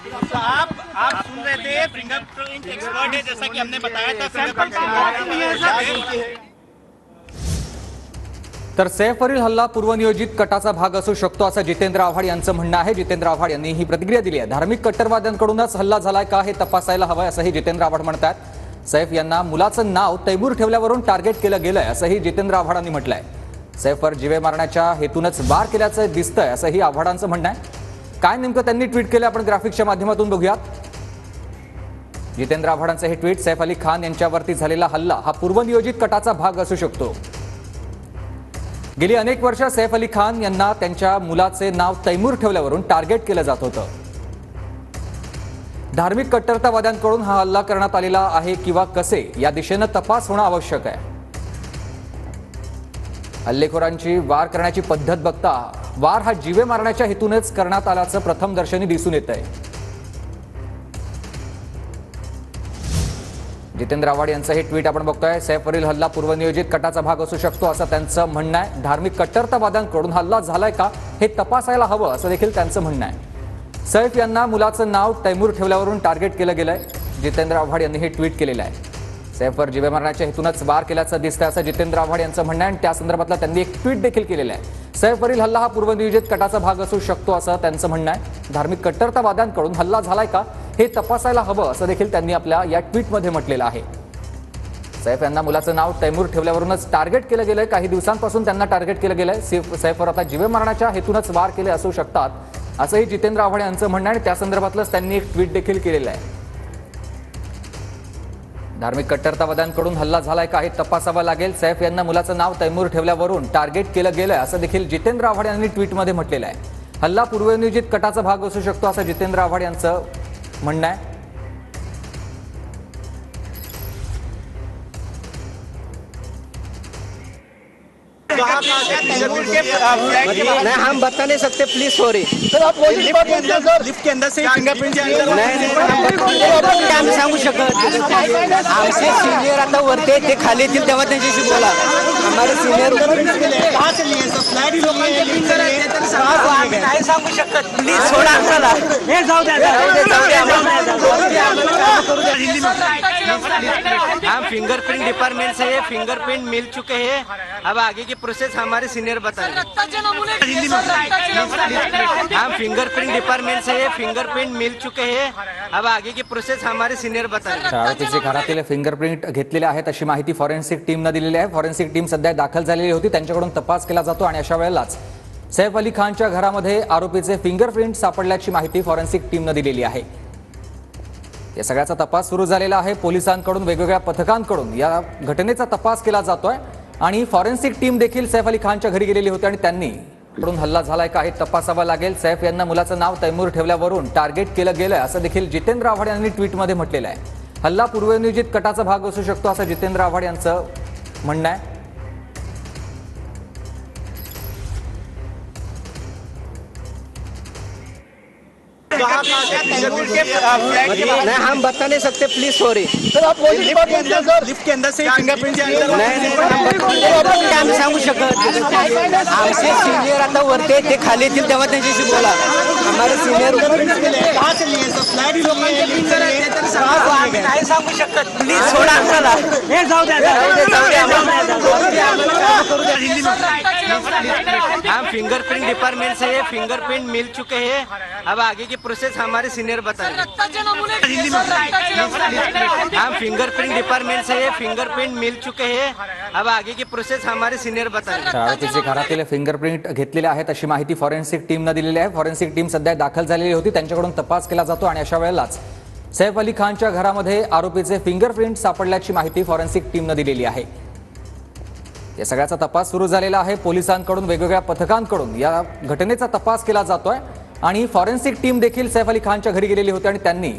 तो आप सुन रहे थे, फिंगरप्रिंट एक्सपर्ट है, जैसा कि हमने बताया था। तर सैफवरील हल्ला पूर्वनियोजित कटाचा भाग असू शकतो असं जितेंद्र आव्हाड यांचं म्हणणं आहे। जितेंद्र आव्हाड यांनी ही प्रतिक्रिया दिली आहे। धार्मिक कट्टरवाद्यांकडूनच हल्ला झालाय का हे तपासायला हवंय असंही जितेंद्र आव्हाड म्हणतात। सैफ यांना मुलाचं नाव तैमूर ठेवल्यावरून टार्गेट केलं गेलंय असंही जितेंद्र आव्हाडांनी म्हटलंय। सैफवर जीवे मारण्याच्या हेतूनच वार केल्याचं दिसतंय असंही आव्हाडांचं म्हणणं आहे। काय नेमकं त्यांनी ट्विट केलं आपण ग्राफिक्सच्या माध्यमातून बघूयात। जितेंद्र आव्हाडांचं हे ट्विट, सैफ अली खान यांच्यावरती झालेला हल्ला हा पूर्वनियोजित कटाचा भाग असू शकतो। गेली अनेक वर्ष सैफ अली खान यांना त्यांच्या मुलाचे नाव तैमूर ठेवल्यावरून टार्गेट केलं जात होतं। धार्मिक कट्टरतावाद्यांकडून हा हल्ला करण्यात आलेला आहे किंवा कसे या दिशेनं तपास होणं आवश्यक आहे। हल्लेखोरांची वार करण्याची पद्धत बघता वार हा जीवे मारण्याच्या हेतूनच करण्यात आल्याचं प्रथमदर्शनी दिसून येत आहे। जितेंद्र आव्हाड यांचं हे ट्विट आपण बघतोय। सैफवरील हल्ला पूर्वनियोजित कटाचा भाग असू शकतो असं त्यांचं म्हणणं आहे। धार्मिक कट्टरतावाद्यांकडून हल्ला झालाय का हे तपासायला हवं असं देखील त्यांचं म्हणणं आहे। सैफ यांना मुलाचं नाव तैमूर ठेवल्यावरून टार्गेट केलं गेलंय। जितेंद्र आव्हाड यांनी हे ट्विट केलेलं आहे। सैफवर जीवे मारण्याच्या हेतूनच वार केल्याचं दिसतंय असं जितेंद्र आव्हाड यांचं म्हणणं आहे आणि त्या संदर्भातला त्यांनी एक ट्विट देखील केलेलं आहे। सैफवरील हल्ला हा पूर्वनियोजित कटाचा भाग असू शकतो असं त्यांचं म्हणणं आहे। धार्मिक कट्टरतावाद्यांकडून हल्ला झालाय का हे तपासायला हवं असं देखील त्यांनी आपल्या या ट्विटमध्ये म्हटलेलं आहे। सैफ यांना मुलाचं नाव तैमूर ठेवल्यावरूनच टार्गेट केलं गेलंय। काही दिवसांपासून त्यांना टार्गेट केलं गेलंय। सैफवर आता जीवे मारण्याच्या हेतूनच वार केले असू शकतात असंही जितेंद्र आव्हाड यांचं म्हणणं आहे आणि त्या संदर्भातलंच त्यांनी एक ट्विट देखील केलेलं आहे। धार्मिक कट्टरतावाद्यांकडून हल्ला झालाय का हे तपासावं लागेल। सैफ यांना मुलाचं नाव तैमूर ठेवल्यावरून टार्गेट केलं गेलंय असं देखील जितेंद्र आव्हाड यांनी ट्विटमध्ये म्हटलेलं आहे। हल्ला पूर्वनियोजित कटाचा भाग असू शकतो असं जितेंद्र आव्हाड यांचं म्हणणं आहे। नहीं, हम बता नहीं सकते, प्लीज सॉरी। सर आप लिफ्ट के अंदर से फिंगरप्रिंट आम्ही सांगू शकत। आमचे सीनियर आता वरती आहेत, ते खाली येतील तेव्हा त्यांच्याशी बोला। हमारे सीनियर कहाँ से लिए सर? फ्लैट नाही सांगू शकत, प्लीज सोडा आम्हाला। हम फिंगरप्रिंट डिपार्टमेंट से ये फिंगरप्रिंट मिल चुके हैं। अब आगे की प्रोसेस हमारे सीनियर बताएंगे। हम फिंगरप्रिंट डिपार्टमेंट से ये फिंगरप्रिंट मिल चुके हैं। अब आगे की प्रोसेस हमारे सीनियर बताएंगे। आरोपीचे घरातील फिंगरप्रिंट घेतलेले आहेत अशी माहिती फॉरेन्सिक टीमनं दिलेली आहे। फॉरेन्सिक टीम सध्या दाखल झालेली होती, त्यांच्याकडून तपास केला जातो आणि अशा वेळेलाच सैफ अली खानच्या घरामध्ये आरोपीचे फिंगरप्रिंट सापडल्याची माहिती फॉरेन्सिक टीमनं दिलेली आहे। या सगळ्याचा तपास सुरू झालेला आहे। पोलिसांकडून वेगवेगळ्या पथकांकडून या घटनेचा तपास केला जातोय आणि फॉरेन्सिक टीम देखील सैफ अली खानच्या घरी गेलेली होती आणि त्यांनी कडून हल्ला झालाय का हे तपासावं लागेल। सैफ यांना मुलाचं नाव तैमूर ठेवल्यावरून टार्गेट केलं गेलंय असं देखील जितेंद्र आव्हाड यांनी ट्विटमध्ये म्हटलेलं आहे। हल्ला पूर्वनियोजित कटाचा भाग असू शकतो असं जितेंद्र आव्हाड यांचं म्हणणं आहे। नहीं, हम बता नहीं सकते, प्लीज सॉरी। सर आप लिफ्ट के अंदर से फिंगरप्रिंट आम्ही सांगू शकत। आमचे सीनियर आता वरती आहेत, ते खाली येतील तेव्हा त्यांच्याशी बोला। हमारे सीनियर कहाँ से लिए सर? फ्लैट नाही सांगू शकत, प्लीज सोडा आम्हाला। हम फिंगरप्रिंट डिपार्टमेंट से ये फिंगरप्रिंट मिल चुके हैं। अब आगे की प्रोसेस हमारे सीनियर बताएंगे। हम फिंगरप्रिंट डिपार्टमेंट से ये फिंगरप्रिंट मिल चुके हैं। अब आगे की प्रोसेस हमारे सीनियर बताएंगे। आरोपीचे घरातील फिंगरप्रिंट घेतलेले आहेत अशी माहिती फॉरेन्सिक टीमनं दिलेली आहे। फॉरेन्सिक टीम सध्या दाखल झालेली होती, त्यांच्याकडून तपास केला जातो आणि अशा वेळेलाच सैफ अली खानच्या घरामध्ये आरोपीचे फिंगरप्रिंट सापडल्याची माहिती फॉरेन्सिक टीमनं दिलेली आहे। या सगळ्याचा तपास सुरू झालेला आहे। पोलिसांकडून वेगवेगळ्या पथकांकडून या घटनेचा तपास केला जातोय आणि फॉरेन्सिक टीम देखील सैफ अली खानच्या घरी गेलेली होती आणि त्यांनी